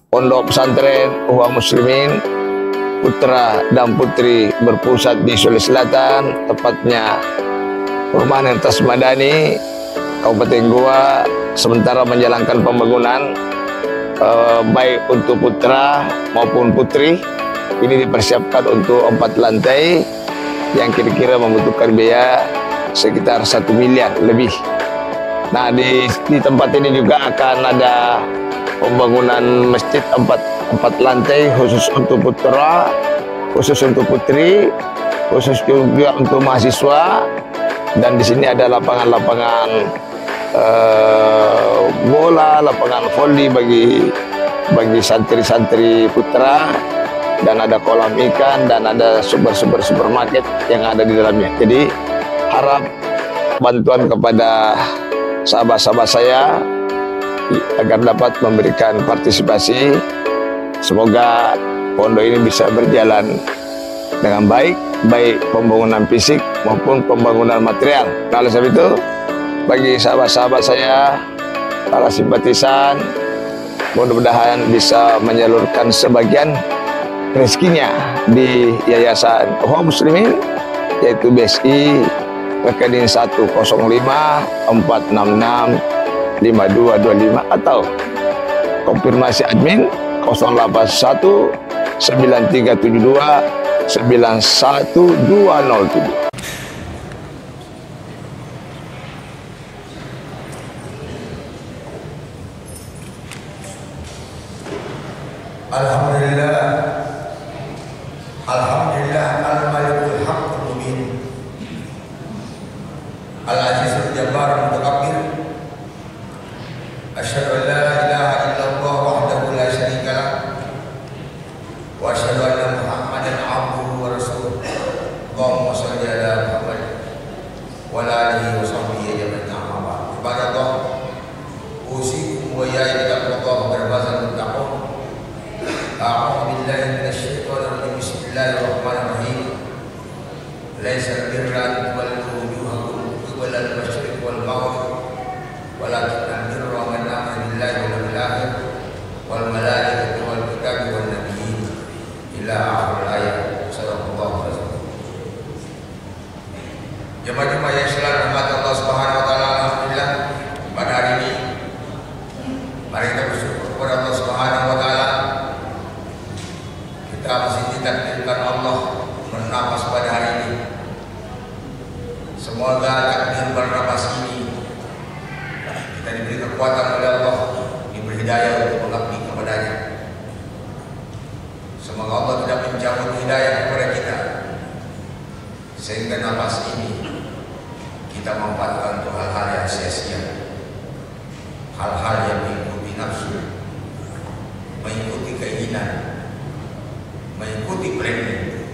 Pondok Pesantren Ikhwan Muslimin putra dan putri berpusat di Sulawesi Selatan, tepatnya Perumahan Entes Madani, Kabupaten Goa, sementara menjalankan pembangunan baik untuk putra maupun putri. Ini dipersiapkan untuk 4 lantai yang kira-kira membutuhkan biaya sekitar 1 miliar lebih. Nah, di tempat ini juga akan ada pembangunan masjid 4 lantai khusus untuk putra, khusus untuk putri, khusus juga untuk mahasiswa. Dan di sini ada lapangan-lapangan bola, lapangan voli bagi santri-santri putra, dan ada kolam ikan, dan ada supermarket yang ada di dalamnya. Jadi harap bantuan kepada sahabat-sahabat saya agar dapat memberikan partisipasi. Semoga pondok ini bisa berjalan dengan baik pembangunan fisik maupun pembangunan material. Nah, oleh sebab itu, bagi sahabat-sahabat saya, para simpatisan, mudah-mudahan bisa menyalurkan sebagian rezekinya di Yayasan Ikhwan Muslimin, yaitu BSI rekening 10546652225 atau konfirmasi admin 081 9372 91207. Alhamdulillah al-malikul haqqul mubin al-azizul jabbar mutakabbir. Asyhadu an la ilaha illallah wahdahu la syarika lah wa asyhadu anna Muhammadan abduhu wa rasuluh. Allahumma shalli ala Muhammad wa ala alihi wa sahbihi ajma'in. Amma ba'd. Ibadallah, usikum wa iyaya bittaqwallah berbazal muttaqun. A'udzu billahi minasyaitonir rajim. Bismillahirrahmanirrahim. Laisa birra wal wujuhakum qibala al-masyriq wal maghrib walakin birra man amana billahi wal yawmil akhir wal malaikati wal kitabi wan nabiyyin ila akhir ayat. Sadaqallahu alazim. Jemaah-jemaah yang selalu rahmat Allah Subhanahu wa taala, alhamdulillah pada hari ini mari kita bersyukur kepada Allah Subhanahu wa taala. Kita masih ditakdirkan Allah bernapas pada hari ini. Semoga takdir bernapas ini kita diberi kekuatan oleh Allah, diberi hidayah untuk mengabdi kepadanya. Semoga Allah tidak mencabut hidayah kepada kita, sehingga napas ini kita manfaatkan untuk hal-hal yang sia-sia, hal-hal yang mengikuti nafsu, mengikuti keinginan, mengikuti planning,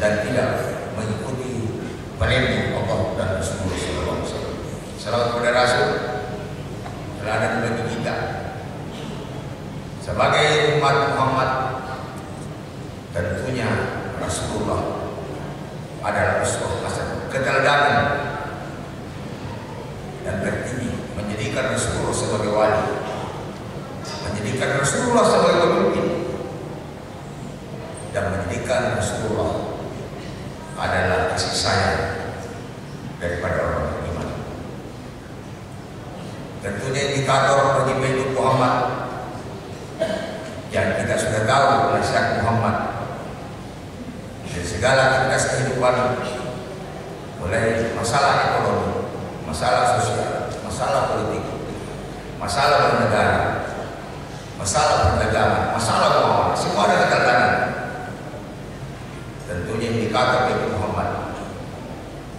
dan tidak mengikuti planning Allah dan Rasulullah SAW. Salawat kepada Rasul teladan bagi kita sebagai umat Muhammad. Tentunya Rasulullah adalah uswah hasanah, keteladanan dan tertinggi, menjadikan Rasulullah sebagai wali, menjadikan Rasulullah sebagai pemimpin, dan menjadikan Rasulullah adalah kasih sayang daripada orang beriman. Tentunya indikator bagi hidup Muhammad yang kita sudah tahu nasihat Muhammad dari segala aktivitas kehidupan, mulai masalah ekonomi, masalah sosial, masalah politik, masalah bernegara, masalah perdagangan, masalah keuangan, semua ada keteladanan. Tentunya indikator bagi Muhammad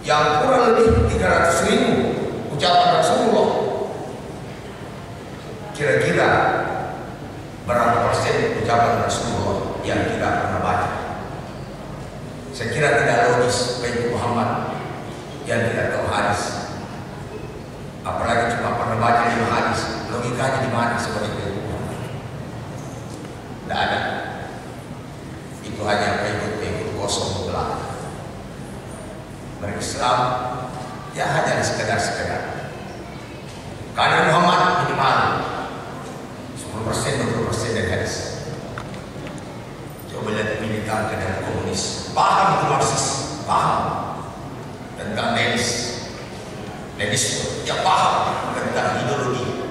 yang kurang lebih 300.000 ucapan Rasulullah, kira-kira berapa persen ucapan Rasulullah yang tidak pernah baca? Saya kira tidak logis bagi Muhammad yang tidak tahu hadis, apalagi cuma pernah baca 5 hadis. Logikanya di mana seperti itu? Tidak ada. Itu hanya pengikut kosong belaka. Berislam ya hanya sekedar. Karena Muhammad minimal 10% 20% dari bertentangan dengan komunis. Paham itu Marxis, paham tentang Lenisme, dia paham tentang ideologi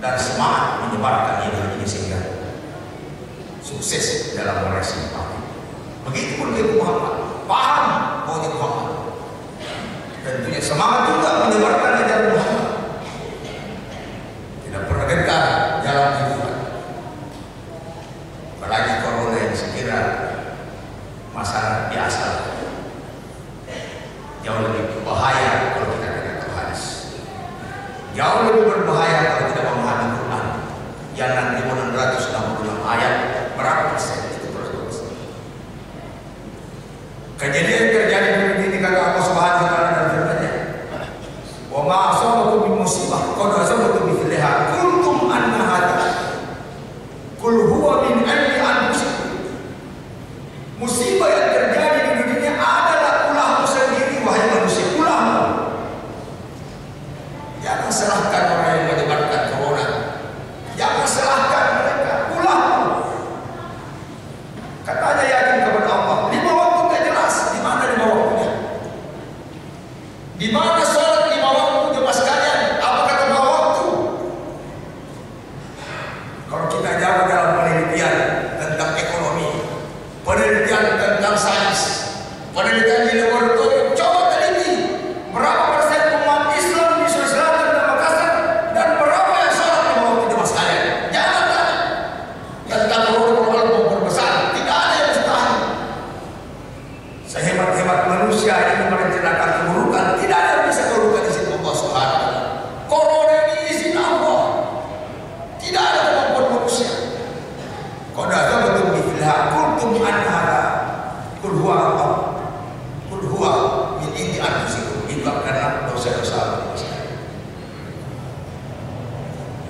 dan semangat menyebarkan ideologi sehingga sukses dalam meraih simpati. Begitupun Nabi Muhammad, paham Nabi Muhammad, tentunya semangat juga menyebarkan ajaran Muhammad. Tidak pernah gentar jalan kehidupan. Apalagi corona yang sekira masalah biasa, jauh lebih bahaya kalau kita tidak tahu hadis. Jauh lebih berbahaya kalau tidak memahami Quran yang 666 ayat. Berapa persen? Itu persen. Kejadian terjadi di kata Allah Subhanahu wa taala dalam firman-Nya. Wa ma asabakum min musibah qad asabatum mithlaha kuntum anna hadha. Qul huwa min indi anfusikum. Musibah yang terjadi di dunia adalah ulahmu sendiri, wahai manusia, ulahmu. Jangan salahkan orang yang menyebarkan corona. Jangan salahkan mereka, ulahmu. Katanya yakin kepada Allah. Lima waktu tidak jelas. Di mana lima waktunya? Di mana sholat lima waktu jemaah sekalian? Apa kata lima waktu? Kalau kita jawab dalam penelitian tentang ekonomi, penelitian tentang sains, penelitian di laboratorium, coba teliti berapa persen umat Islam di Sulawesi Selatan dan Makassar dan berapa yang sholat lima waktu jemaah sekalian? Jangan tanya tentang global maupun besar. Tidak ada yang mustahil. Sehebat-hebat manusia ini merencanakan keburukan, tidak ada yang bisa keburukan di sisi Allah Subhanahu wa taala. Corona ini izin Allah. Tidak ada kemampuan manusia. Qad azabatum mithlaha kuntum anha. Qul huwa Allah. Qul huwa min indi anfusikum. Itu karena dosa-dosa manusia.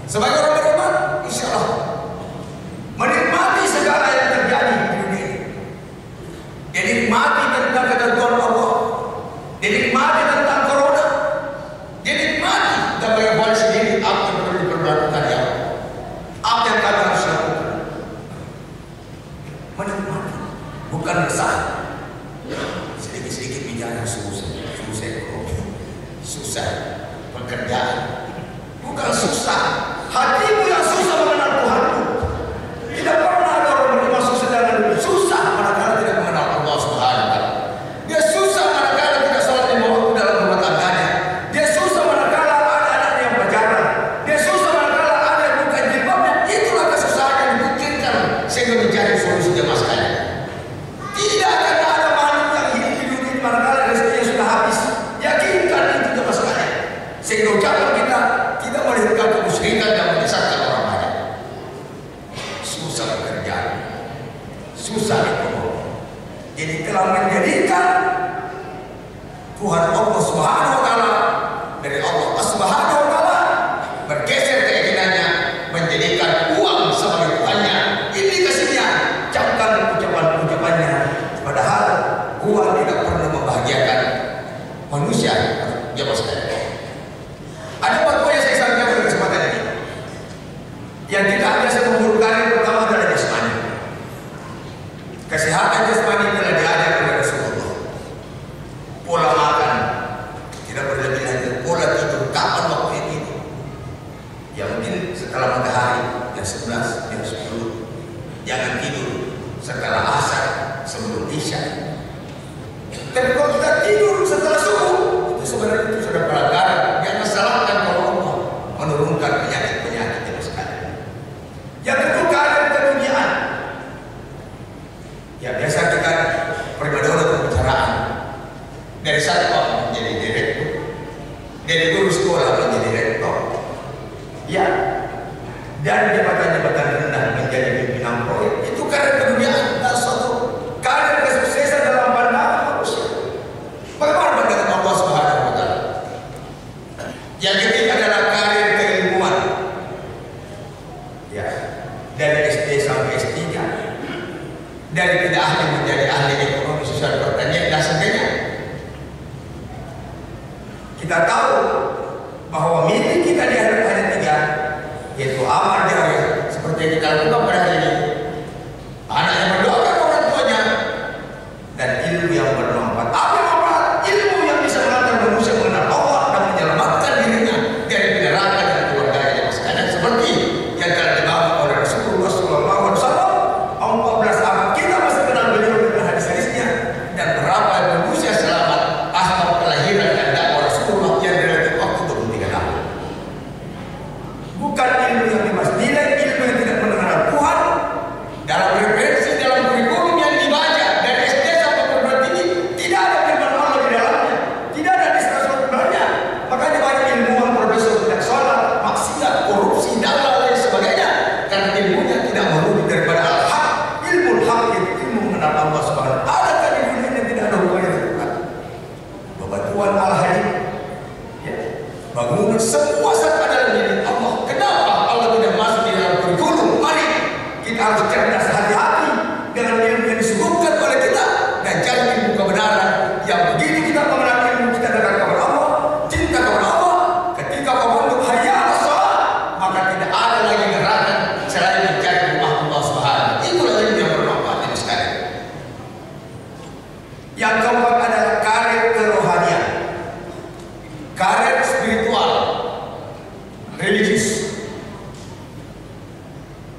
Sebagai orang beriman, insyaallah menikmati segala yang terjadi di dunia ini. Dinikmati tentang ketentuan Allah, dinikmati tentang corona, dinikmati dan bagaimana sendiri apa yang perlu diperlakukan ya, apa yang kami harus lakukan. Menikmati, bukan resah. Sedikit-sedikit bicara susah pekerjaan, bukan susah. Hatimu yang susah mengenal Tuhanmu. Tidak pernah ada orang beriman susah dengan dunia. Susah manakala tidak mengenal Allah Subhanahu wa taala. Dia susah manakala tidak sholat lima waktu dalam rumah tangganya. Dia susah manakala ada anak yang pacaran. Dia susah manakala ada yang buka jilbabnya. Itulah kesusahan yang dipikirkan sehingga menjadi solusi jemaah sekalian. Tidak akan ada makhluk yang hidup di dunia ini manakala rezekinya sudah habis. Yakinkan itu jemaah sekalian. Sehingga ucapan kita tidak melahirkan kemusyrikan dan menyesatkan orang banyak. Susah pekerjaan, susah ekonomi. Jadi telah menjadikan Tuhan Allah Subhanahu wa taala dari Allah Subhanahu wa taala bergeser keinginannya menjadikan uang sebagai Tuhannya. Indikasinya camkan ucapan-ucapannya. Padahal uang tidak pernah membahagiakan manusia. Jemaah sekalian. Ada fatwa yang saya sampaikan pada kesempatan ini. Yang tidak biasa memburukkan yang pertama adalah jasmani. Kesehatan jasmani telah diajar oleh Rasulullah. Pola makan tidak berlebihan, pola tidur kapan waktu yang tidur. Yang mungkin setelah matahari jam 11, jam 10. Jangan tidur setelah asar sebelum isya. Dan kalau kita tidur setelah subuh, itu sebenarnya itu sudah pelanggaran. Jangan salahkan kalau Allah menurunkan penyakit-penyakit yang sekali. Yang kedua, keadaan keduniaan. Ya biasa kita primadona pembicaraan. Dari satpam menjadi direktur, dari guru sekolah menjadi rektor. Ya, dan jabatan-jabatan rendah menjadi pimpinan proyek. Itu karena keduniaan. Dan suatu karena kesuksesan dalam pandangan manusia. Bagaimana pandangan Allah Subhanahu wa taala? Yang ketiga adalah karir keilmuan. Ya, dari SD sampai S3. Dari tidak ahli menjadi ahli ekonomi, sosial, pertanian dan sebagainya. Kita tahu bahwa milik kita di akhirat hanya 3, yaitu amal jariah seperti yang kita lakukan pada hari ini. Anak yang berdoa kepada orang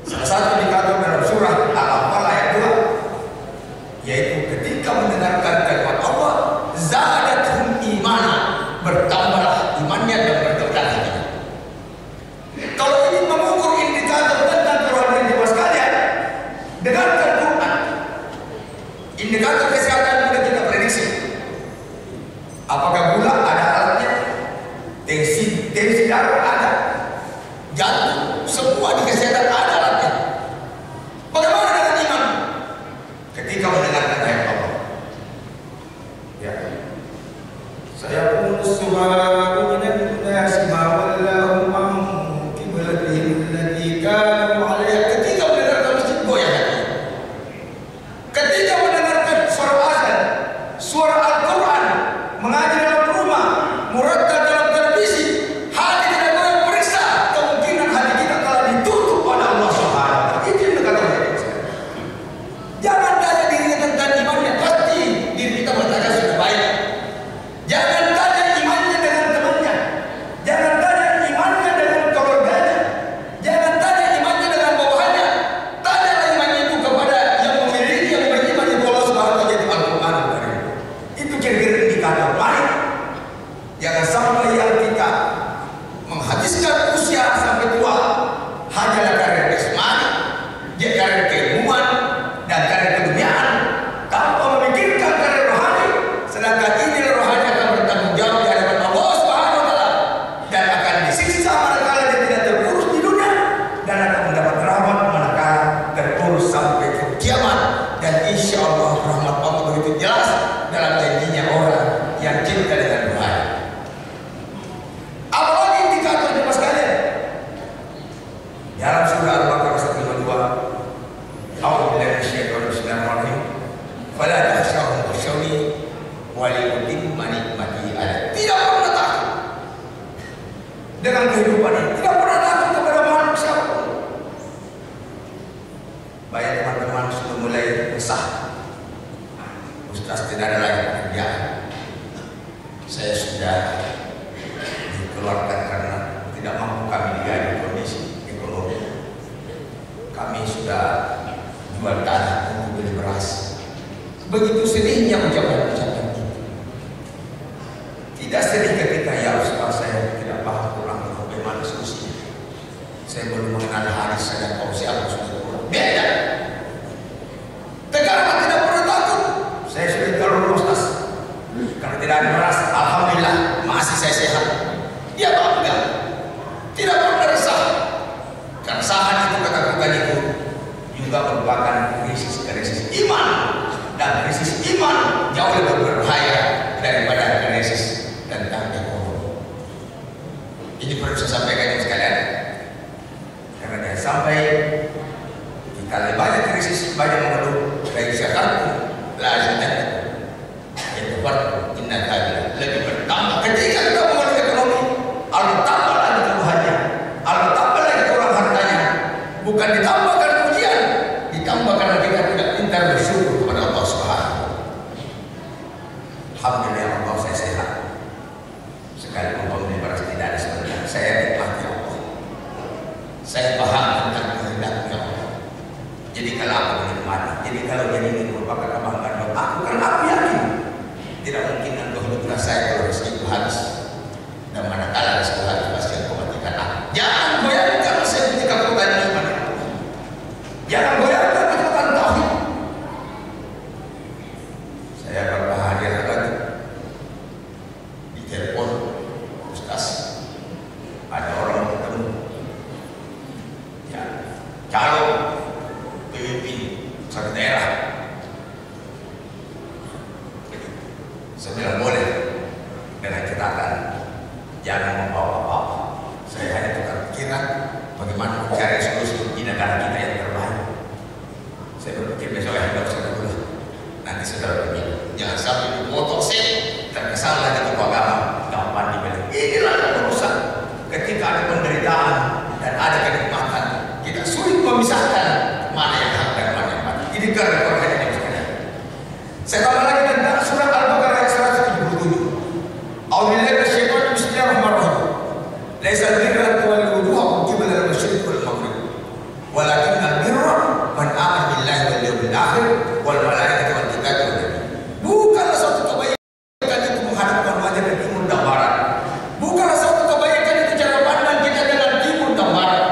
Salah satu indikator dalam surah Al-Anfal ayat 2 yaitu ketika mendengarkan kalimat Allah, zadathum imana, bertambahlah imannya dan bertekad hatinya. Kalau ingin mengukur indikator tentang kerohanian jiwa sekalian, dengarkan Quran. Indikator kesehatan sudah kita prediksi. Apakah gula ada alatnya? Tensi darah ada, jantung, semua di kesehatan ada alatnya. Bagaimana dengan iman? Ketika mendengarkan ayat Allah, ya, saya pun subhanahu minan nasi ma wallahu an qiblatihim allati kanu 'alaiha. Ketika mendengarkan masjid goyah hati. Ketika mendengarkan suara azan, suara Al-Quran, mengaji dalam rumah, murattal dalam televisi, hati tidak boleh periksa kemungkinan hati kita telah ditutup oleh Allah Subhanahu wa taala. Itu yang dikatakan. Jangan tanya dirinya tentang imannya, pasti diri kita bertanya sudah baik. Jangan tanya imannya dengan temannya, jangan tanya imannya dengan keluarganya, jangan tanya imannya dengan bawahannya. Tanyalah imannya itu kepada yang memiliki, yang beriman kepada Allah Subhanahu wa taala, Al-Quran. Itu kira-kira indikator baik. Jangan sampai yang kita menghabiskan usia sampai tua hanyalah karena jasmani, dia karena keilmuan dan karena keduniaan, tanpa memikirkan karena rohani. Sedangkan ini rohani akan bertanggung jawab di hadapan Allah Subhanahu wa taala dan akan disiksa manakala dia tidak terurus di dunia, dan akan mendapat rahmat manakala terurus sampai ke kiamat. Dan insya Allah rahmat Allah begitu jelas dalam janjinya orang yang cinta dengan rohani. Apalagi indikator jemaah sekalian? Dalam surah Al-Baqarah 152, A'udzubillahi minasyaitonir rajim. Fala takhshawhum wakhshawni wa liyutimma nikmati 'alaikum. Tidak pernah takut dengan kehidupan ini, tidak pernah takut kepada makhluk siapapun. Banyak teman-teman sudah mulai resah. Ustaz tidak ada lagi pekerjaan. Saya sudah dikeluarkan karena tidak mampu kami digaji kondisi ekonomi. Kami sudah jual tanah untuk beli beras. Begitu sedihnya ucapan-ucapan itu. Tidak sedih ketika ya Ustaz saya tidak paham kurang bagaimana diskusi. Saya belum mengenal hadis saya kau siapa sudah kurang. Beda. Tegar tidak pernah takut. Saya sudah kalau Ustaz karena tidak ada beras, alhamdulillah masih saya sehat. Dia bangga, tidak pernah resah. Keresahan itu ketakutan itu juga merupakan krisis iman, dan krisis iman jauh lebih berbahaya daripada krisis tentang ekonomi. Ini perlu saya sampaikan sekalian, karena jangan sampai kita lebih banyak krisis, banyak mengeluh dari syakarku lazidat itu inna kadila lebih bertambah ketika kita mengeluh ekonomi. Allah tambah lagi keluhannya, Allah tambah lagi kurang hartanya, bukan ditambahkan ujian, ditambah karena kita tidak pintar bersyukur kepada Allah Subhanahu. Alhamdulillah Allah saya sehat. Sekalipun pembeli beras tidak ada sebenarnya, saya nikmati Allah. Saya paham tentang kehendaknya Allah. Jadi kalau aku menikmati, jadi kalau jadi ini merupakan kebanggaan buat aku, karena aku yakin tidak mungkin engkau hiduplah saya kalau rezeki itu habis. Dan manakala rezeki habis pasti engkau matikan aku. Jangan goyangkan saya punya kekuatan iman. Jangan goyangkan kekuatan tauhid. Saya berbahagia lagi di telepon Ustaz, ada orang ketemu ya calon pemimpin satu daerah. Saya bilang boleh, dengan catatan jangan membawa apa-apa. Saya hanya tukar pikiran bagaimana mencari solusi di negara kita yang terbaik. Saya berpikir besok yang harus saya dulu. Nanti saudara begini, jangan sampai dipotong saya terkesan lagi tokoh agama gampang dibeli. Inilah urusan ketika ada penderitaan dan ada kenikmatan, kita sulit memisahkan mana yang hak dan mana yang mati. Ini karena korban yang sekalian. Saya tambah lagi tentang surah Al-Baqarah ayat 177. A'udzubillahi minasyaitonir rajim. Bismillahirrahmanirrahim. Laisa al-birra an tuwallu wujuhakum qibala al-masyriq wal maghrib walakin al-birra man amana billahi wal yawmil akhir wal malaikati wal kitabi wan nabi. Bukanlah suatu kebaikan itu menghadapkan wajah ke timur dan barat. Bukanlah suatu kebaikan itu cara pandang kita dengan timur dan barat,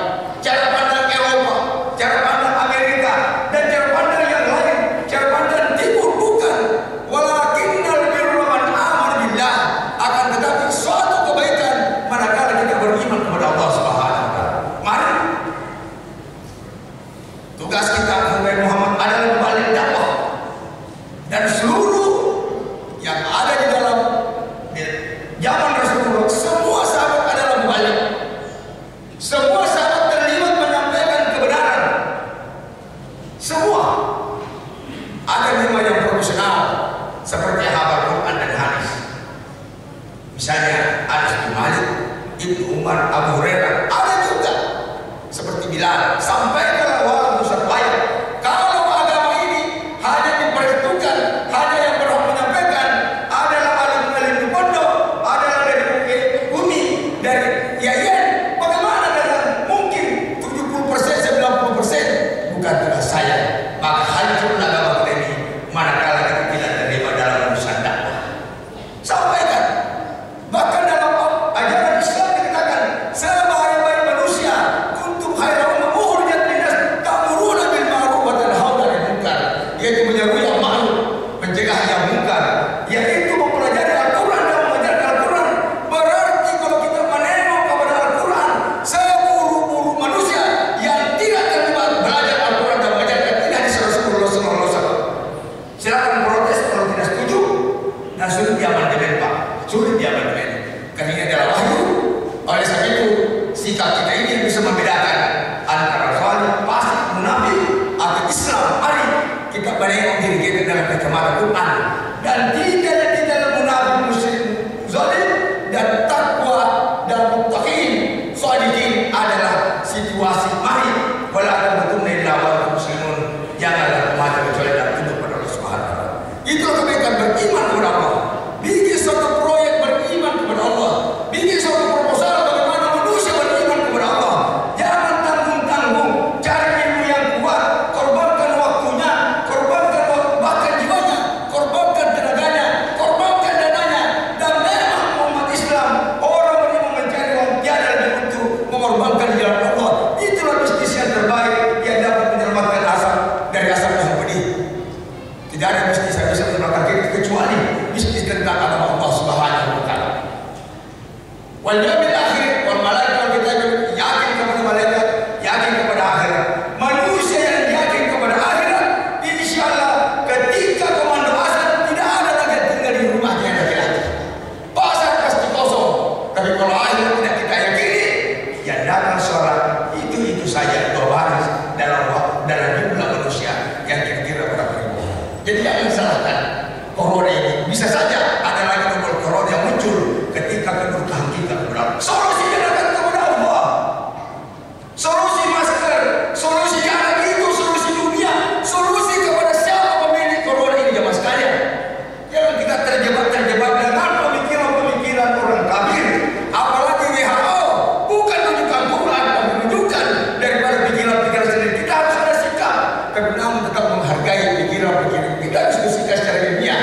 cara pandang Eropa, cara pandang Amerika, dan cara pandang yang lain, cara pandang timur. Bukan. Walakin al-birra man amana billah. Akan tetapi suatu kebaikan manakala kita beriman kepada Allah Subhanahu wa taala. Mari tugas kita sebagai Muhammad adalah membalik dakwah, dan seluruh yang ada di dalam zaman Rasulullah, semua sahabat adalah membalik. Semua sahabat terlibat menyampaikan kebenaran. Semua. Ada 5 yang profesional seperti hafal Quran dan hadis. Misalnya Anas bin Malik, Ibnu Umar, Abu Hurairah. Ada juga seperti Bilal. Sampaikanlah walau satu ayat. Kalau agama ini hanya diperhitungkan, hanya yang berhak menyampaikan adalah alim-alim di pondok, adalah dari Umi, dari Yayan, bagaimana dengan mungkin 70%, 90% bukan tugas saya. Maka hancurlah agama kita ini manakala kita tidak terlibat dalam urusan dakwah. Sampaikan. Bahkan dalam ajaran Islam dikatakan sebaik-baik manusia kuntum khairan ummah ukhrijat linnas ta'muruna bil ma'ruf wa tanhauna 'anil munkar, yaitu menyeru yang ma'ruf, mencegah yang munkar, yaitu mempelajari Al-Quran dan mengajarkan Al-Quran. Berarti kalau kita menengok kepada Al-Quran, seluruh manusia yang tidak terlibat belajar Al-Quran dan mengajarkan tidak di Rasulullah SAW. Silakan protes kalau tidak setuju, dan sulit diamandemen Pak, sulit diamandemen. Karena ini adalah wahyu. Oleh sebab itu sikap kita ini bisa membedakan antara salih, fasik, munafik atau Islam. Mari kita menengok diri kita dengan kacamata Quran, dan tidak di dalam munafik, musyrik, zalim, dan takwa dan muttaqin shadiqin adalah situasi. Mari wala tamutunna illa wa antum muslimun. Janganlah mati kecuali dalam tunduk pada Allah Subhanahu wa taala. Itu kebaikan beriman kepada Allah. Bikin suatu proyek beriman kepada Allah. Bikin suatu proposal bagaimana manusia beriman kepada Allah. Jangan tanggung-tanggung, cari ilmu yang kuat, korbankan waktunya, korbankan bahkan jiwanya, korbankan tenaganya, korbankan dananya. Dan memang umat Islam, orang yang mencari uang tiada lebih untuk mengorbankan di jalan Allah. Itulah bisnis yang terbaik yang dapat menyelamatkan asap dari asap yang pedih. Tidak ada bisnis yang bisa menyelamatkan kita kecuali bisnis tentang agama Allah Subhanahu wa taala. Wal yaumil akhir wal malaikat wal kitab, yakin kepada malaikat, yakin kepada akhirat. Manusia yang yakin kepada akhirat, insyaallah ketika komando azan tidak ada lagi tinggal di rumahnya laki-laki. Pasar pasti kosong. Tapi kalau akhirat tidak kita yakini, yang datang sholat itu saja 2 baris dalam jumlah manusia yang kira-kira berapa ribu. Jadi jangan salahkan corona ini. Bisa saja ada lagi nomor corona yang muncul ketika kedudukan kita kepada Allah. Solusinya datang kepada Allah. Solusi masker, solusi jarak itu, solusi dunia, solusi kepada siapa pemilik corona ini jamaah sekalian. Jangan kita terjebak dengan pemikiran orang kafir. Apalagi WHO bukan rujukan Quran, tapi rujukan daripada pikiran-pikiran sendiri. Kita harus ada sikap, tapi namun tetap menghargai pikiran-pikiran. Kita harus bersikap secara ilmiah.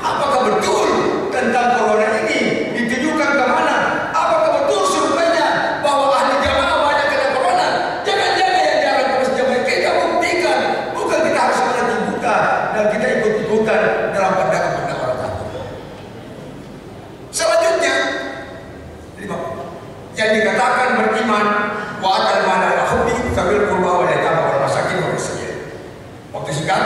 Apakah betul tentang corona ini ditujukan kemana? Apakah betul surveinya bahwa ahli jamaah banyak kena corona? Jangan-jangan yang jalan terus jamaah kita buktikan. Bukan kita harus menanti buka dan kita ikut-ikutan dalam pandangan-pandangan orang kafir. Selanjutnya, yang dikatakan beriman wa atal mana rahmi sabil qurba wal yatama wal masakin wal miskin. Waktu singkat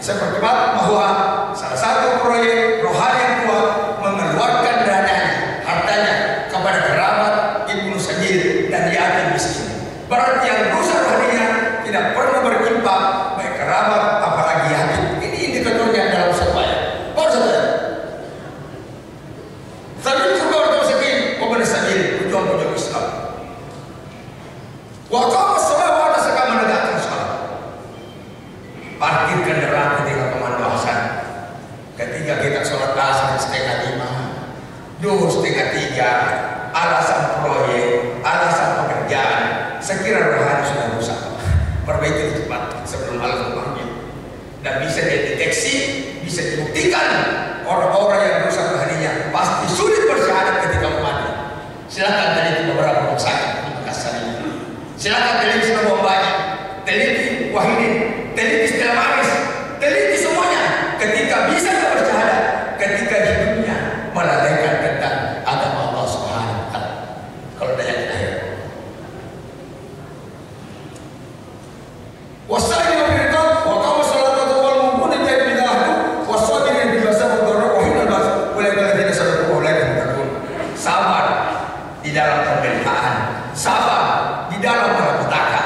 saya berdebat bahwa salah satu proyek rohani yang kuat mengeluarkan dananya, hartanya kepada kerabat, ibnu sabil dan yatim miskin. Berarti yang rusak rohaninya tidak pernah berinfak baik kerabat apalagi yatim. Ini indikatornya dalam satu ayat. Baru satu ayat. Sabil qurba wal miskin wa sabil tujuan Islam. Wa qama as-salat wa menegakkan salat. Parkir kendaraan ketika komando azan. memperbaiki cepat sebelum Allah memanggil. Dan bisa dideteksi, bisa dibuktikan orang-orang yang rusak harinya pasti sulit bersyahadat ketika mati. Silakan teliti beberapa rumah sakit di Makassar ini. Silakan teliti semua banyak, teliti Wahidin, teliti Stella Maris, teliti semuanya. Ketika bisa bersyahadat, ketika hidupnya melalaikan tentang agama Allah Subhanahu wa Ta'ala. Kalau ada yang akhir. Wasabi wa birqab wa qama salatu wal mu'minun bi'ahdu wasabirin bil ba'sa wad dharra wa hinal ba's ulai alladziina sabaru ulai muttaqun. Sabar di dalam pemberitaan, sabar di dalam malapetaka,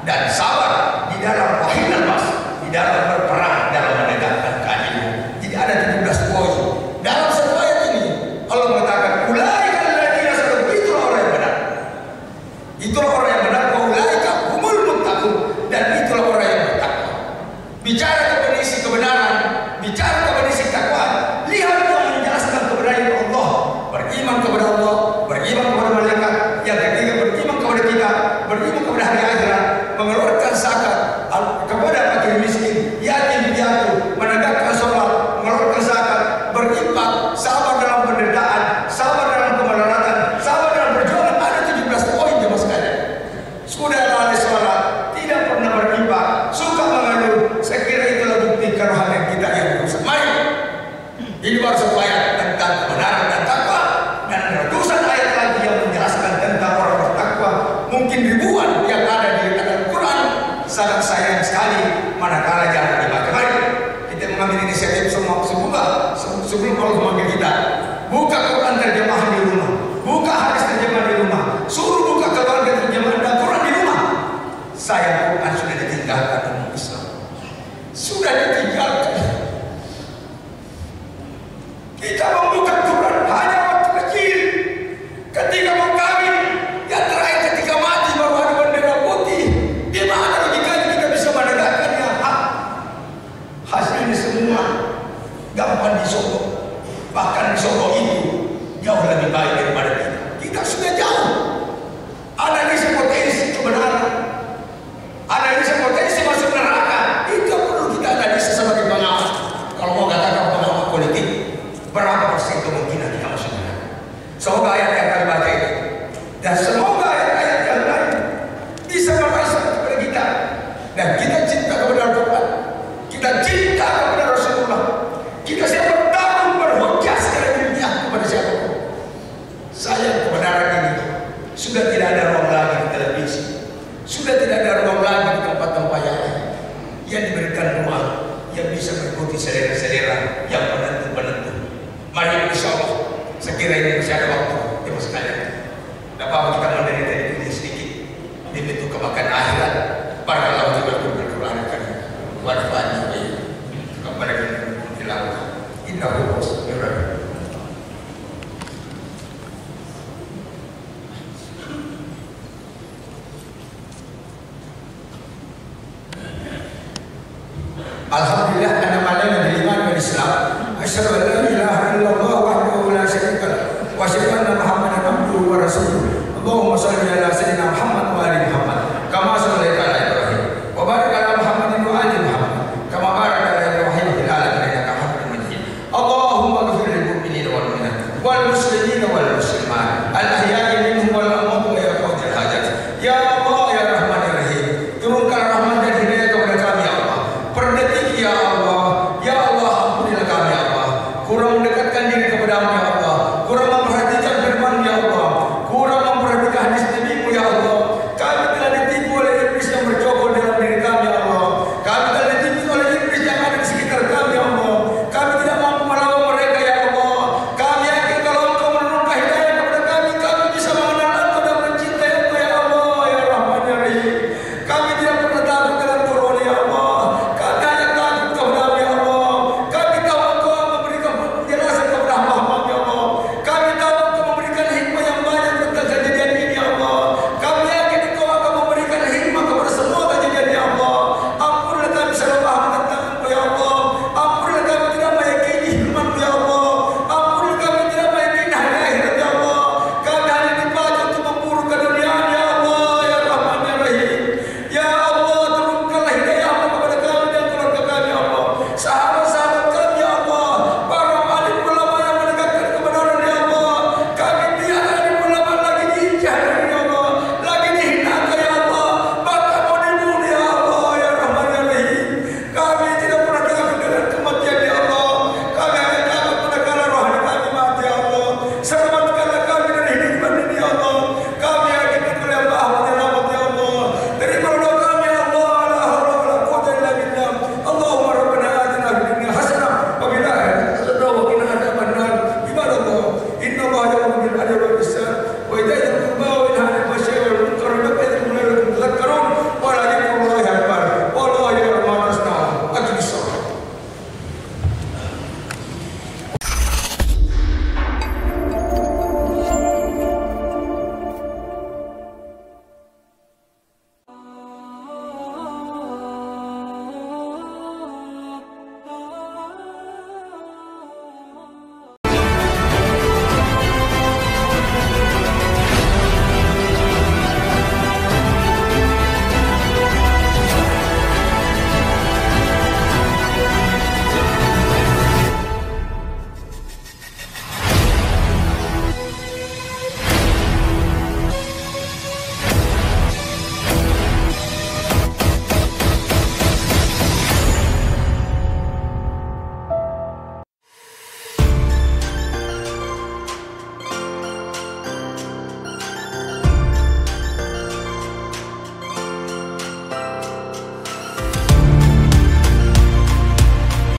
dan sabar di dalam wahinal ba's, di dalam berperang dalam menegakkan keadilan. Jadi ada 17 poin dalam satu ayat ini. Allah mengatakan ulaika alladziina sabaru, itulah orang yang benar. Itulah orang yang benar, wa ulaika humul muttaqun, dan itulah orang yang bertakwa. Bicara kondisi kebenaran, bicara kondisi takwa, lihat yang menjelaskan kebenaran Allah, beriman kepada Allah, beriman kepada malaikat, yang ketiga beriman kepada kita, beriman kepada hari akhirat, mengeluarkan zakat kepada fakir miskin, yatim piatu, menegakkan sholat, mengeluarkan zakat, berinfak, sabar dalam penderitaan, sabar dalam kemelaratan, sabar dalam perjuangan. Ada 17 poin jemaah sekalian. Sudah lalai sholat, tidak pernah berinfak, suka mengeluh. Saya kira itulah bukti kerohanian kita yang rusak. Mari, ini baru satu ayat tentang kebenaran dan takwa, dan ratusan ayat lagi yang menjelaskan tentang orang bertakwa. Mungkin ribuan yang ada di Al-Quran. Sangat sayang sekali manakala jangan dibaca. Mari kita mengambil inisiatif semua sebelum Allah memanggil kita. Buka Quran terjemahan di rumah, buka hadis terjemahan di rumah, suruh buka keluarga terjemahan dan Quran di rumah. Saya Quran sudah ditinggalkan umat Islam, sudah ditinggalkan. Kita membuka Quran hanya waktu kecil, ketika mau kawin, yang terakhir ketika mati baru ada bendera putih. Di mana logikanya kita bisa menegakkan yang hak? Hasilnya semua gampang disogok. Bahkan disogok itu jauh lebih baik daripada kita. Kita sudah jauh. Analisa potensi kebenaran, analisa potensi masuk neraka, itu perlu kita analisa sebagai pengamat. Kalau mau katakan pengamat politik, berapa persen kemungkinan kita masuk neraka? Semoga ayat yang kami baca ini, dan semoga ayat-ayat yang lain bisa merasa kepada kita, dan kita cinta kepada Al-Quran, kita cinta kepada Rasulullah, kita siap bertarung berhujjah secara ilmiah kepada siapapun. Sayang kebenaran ini sudah tidak ada ruang lagi di televisi, sudah tidak ada ruang lagi di tempat-tempat yang lain. Yang diberikan ruang yang bisa mengikuti selera-selera yang penentu-penentu. Mari insya Allah, sekiranya masih ada waktu, ya sekalian, tidak apa-apa kita menderita di dunia sedikit demi itu kemakan akhirat. Barakallahu fi Al-Quran Al-Karim wa nafa'ana bihi kepada kita dilakukan. Innahu wasbir. Alhamdulillah karena malaikat beriman bil Islam. Asyhadu an la ilaha illallah wahdahu la syarika lah wa asyhadu anna Muhammadan abduhu wa rasuluh. Allahumma shalli ala sayyidina Muhammad